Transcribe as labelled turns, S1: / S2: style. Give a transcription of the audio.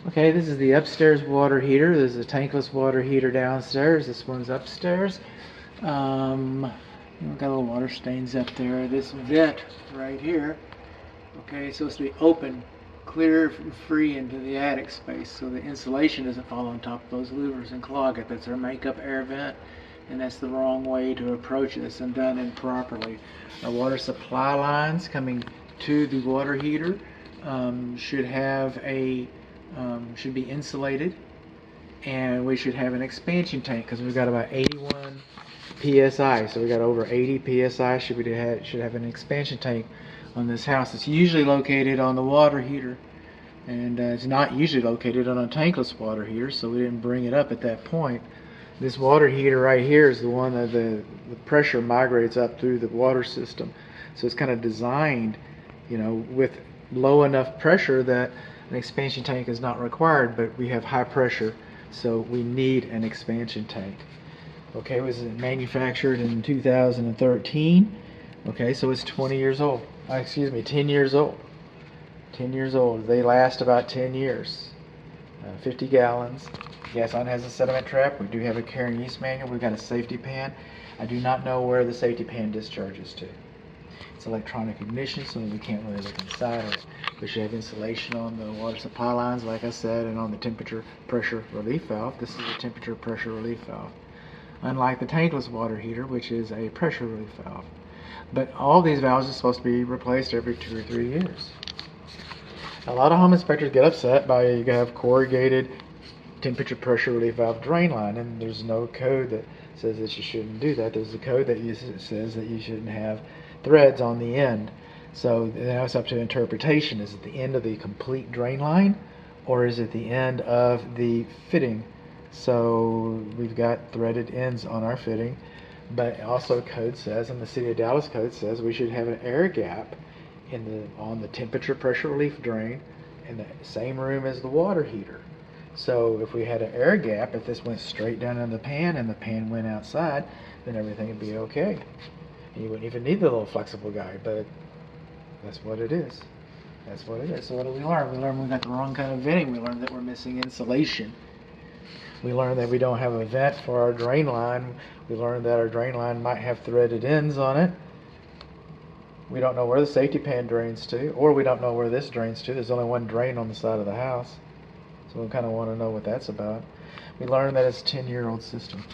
S1: Okay, this is the upstairs water heater. There's a tankless water heater downstairs. This one's upstairs. We've got little water stains up there. This vent right here, okay, it's supposed to be open, clear, free into the attic space so the insulation doesn't fall on top of those louvers and clog it. That's our makeup air vent, and that's the wrong way to approach this and done improperly. Our water supply lines coming to the water heater should have should be insulated, and we should have an expansion tank because we've got about 81 psi, so we got over 80 psi. Should have an expansion tank on this house. It's usually located on the water heater, and it's not usually located on a tankless water heater, so we didn't bring it up at that point. This water heater right here is the one that the pressure migrates up through the water system, so it's kind of designed, with low enough pressure that an expansion tank is not required, but we have high pressure, so we need an expansion tank. Okay, it was manufactured in 2013. Okay, so it's 20 years old. 10 years old. 10 years old. They last about 10 years. 50 gallons. Yes, on has a sediment trap. We do have a care and use manual. We've got a safety pan. I do not know where the safety pan discharges to. It's electronic ignition, so we can't really look inside of it. We should have insulation on the water supply lines, like I said, and on the temperature pressure relief valve. This is a temperature pressure relief valve, unlike the tankless water heater, which is a pressure relief valve. But all these valves are supposed to be replaced every 2 or 3 years. A lot of home inspectors get upset by you have corrugated temperature pressure relief valve drain line, and there's no code that says that you shouldn't do that. There's a code that says that you shouldn't have threads on the end. So now it's up to interpretation. Is it the end of the complete drain line, or is it the end of the fitting? So we've got threaded ends on our fitting, but also code says, and the City of Dallas code says, we should have an air gap on the temperature pressure relief drain in the same room as the water heater. So if we had an air gap, if this went straight down in the pan and the pan went outside, then everything would be okay. You wouldn't even need the little flexible guide, but that's what it is. That's what it is. So what did we learn? We learned we got the wrong kind of venting. We learned that we're missing insulation. We learned that we don't have a vent for our drain line. We learned that our drain line might have threaded ends on it. We don't know where the safety pan drains to, or we don't know where this drains to. There's only one drain on the side of the house, so we kind of want to know what that's about. We learned that it's a 10-year-old system.